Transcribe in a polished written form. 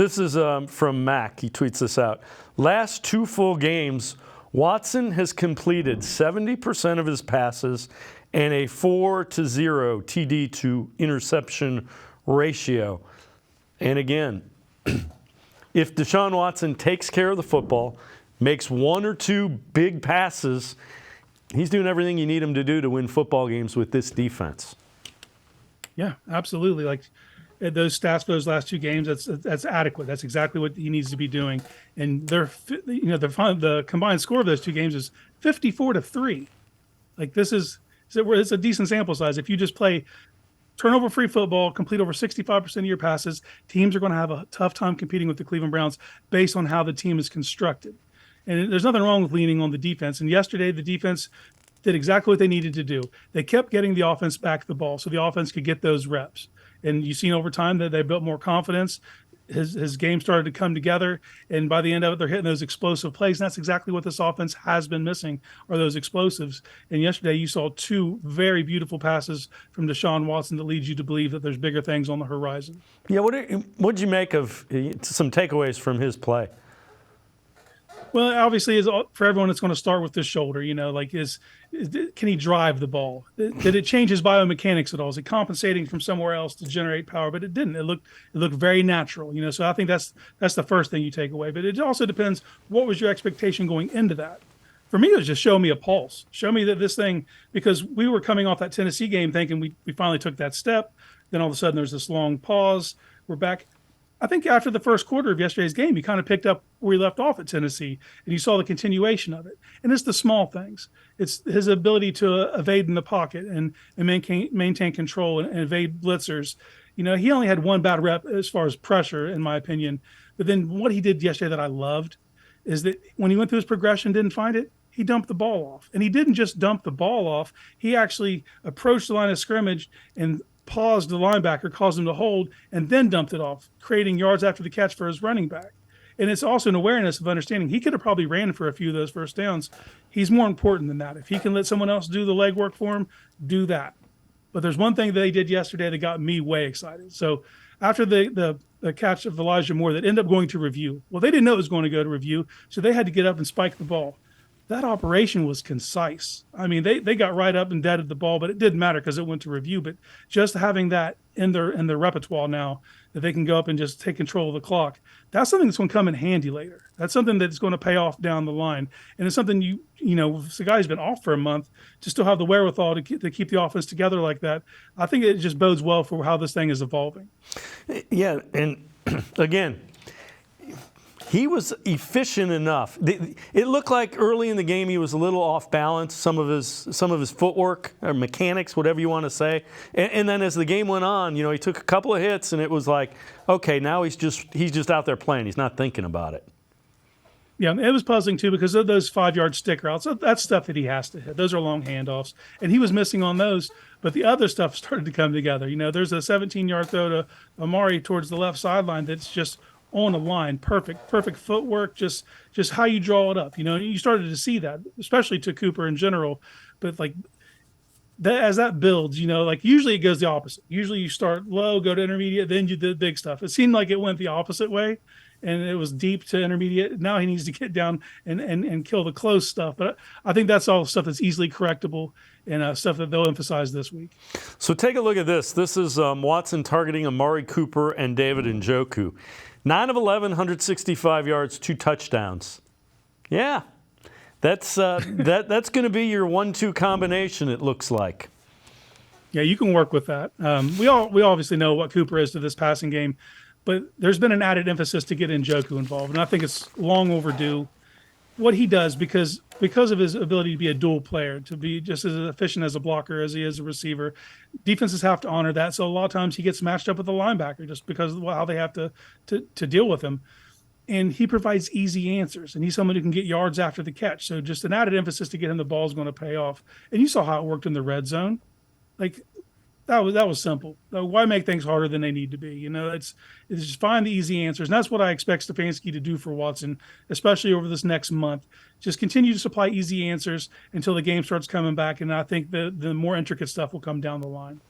This is from Mac. He tweets this out. Last 2 full games, Watson has completed 70% of his passes and a 4-0 TD to interception ratio. And again, if Deshaun Watson takes care of the football, makes 1 or 2 big passes, he's doing everything you need him to do to win football games with this defense. Yeah, absolutely. Like those stats for those last 2 games, that's adequate. That's exactly what he needs to be doing. And the combined score of those 2 games is 54-3. Like it's a decent sample size. If you just play turnover-free football, complete over 65% of your passes, teams are going to have a tough time competing with the Cleveland Browns based on how the team is constructed. And there's nothing wrong with leaning on the defense. And yesterday, the defense did exactly what they needed to do. They kept getting the offense back the ball so the offense could get those reps. And you've seen over time that they built more confidence. His game started to come together, and by the end of it, they're hitting those explosive plays. And that's exactly what this offense has been missing, are those explosives. And yesterday, you saw 2 very beautiful passes from Deshaun Watson that leads you to believe that there's bigger things on the horizon. Yeah, what did you make of some takeaways from his play? Well, obviously, for everyone, it's going to start with the shoulder. Can he drive the ball? Did it change his biomechanics at all? Is it compensating from somewhere else to generate power? But it didn't. It looked very natural. So I think that's the first thing you take away. But it also depends, what was your expectation going into that? For me, it was just show me a pulse. Show me that this thing, because we were coming off that Tennessee game thinking we finally took that step. Then all of a sudden there's this long pause. We're back. I think after the first quarter of yesterday's game, he kind of picked up where he left off at Tennessee, and you saw the continuation of it. And it's the small things. It's his ability to evade in the pocket and maintain control and evade blitzers. He only had 1 bad rep as far as pressure, in my opinion. But then what he did yesterday that I loved is that when he went through his progression, didn't find it, he dumped the ball off. And he didn't just dump the ball off. He actually approached the line of scrimmage and paused the linebacker, caused him to hold, and then dumped it off, creating yards after the catch for his running back. And it's also an awareness of understanding. He could have probably ran for a few of those first downs. He's more important than that. If he can let someone else do the legwork for him, do that. But there's one thing that they did yesterday that got me way excited. So after the catch of Elijah Moore that ended up going to review, well, they didn't know it was going to go to review, so they had to get up and spike the ball. That operation was concise. I mean, they got right up and deaded the ball, but it didn't matter because it went to review. But just having that in their repertoire now, that they can go up and just take control of the clock, that's something that's going to come in handy later. That's something that's going to pay off down the line. And it's something if the guy's been off for a month, to still have the wherewithal to keep the offense together like that, I think it just bodes well for how this thing is evolving. Yeah, and again, he was efficient enough. It looked like early in the game he was a little off balance, some of his footwork or mechanics, whatever you want to say. And then as the game went on, he took a couple of hits, and it was like, okay, now he's just out there playing. He's not thinking about it. Yeah, it was puzzling too because of those 5-yard stick routes. That's stuff that he has to hit. Those are long handoffs, and he was missing on those. But the other stuff started to come together. There's a 17-yard throw to Amari towards the left sideline that's just on a line, perfect footwork, just how you draw it up. You started to see that, especially to Cooper in general. But like that, as that builds, usually it goes the opposite. Usually you start low, go to intermediate, then you do the big stuff. It seemed like it went the opposite way, and it was deep to intermediate. Now he needs to get down and kill the close stuff. But I think that's all stuff that's easily correctable and stuff that they'll emphasize this week. So take a look at this. This is Watson targeting Amari Cooper and David Njoku. 9 of 11, 165 yards, 2 touchdowns. Yeah, that's going to be your 1-2 combination, it looks like. Yeah, you can work with that. We obviously know what Cooper is to this passing game, but there's been an added emphasis to get Njoku involved, and I think it's long overdue. What he does, because of his ability to be a dual player, to be just as efficient as a blocker as he is a receiver, defenses have to honor that. So a lot of times he gets matched up with a linebacker just because of how they have to deal with him. And he provides easy answers, and he's someone who can get yards after the catch. So just an added emphasis to get him the ball is going to pay off. And you saw how it worked in the red zone. Like, that was simple. Why make things harder than they need to be? It's just find the easy answers. And that's what I expect Stefanski to do for Watson, especially over this next month. Just continue to supply easy answers until the game starts coming back. And I think the more intricate stuff will come down the line.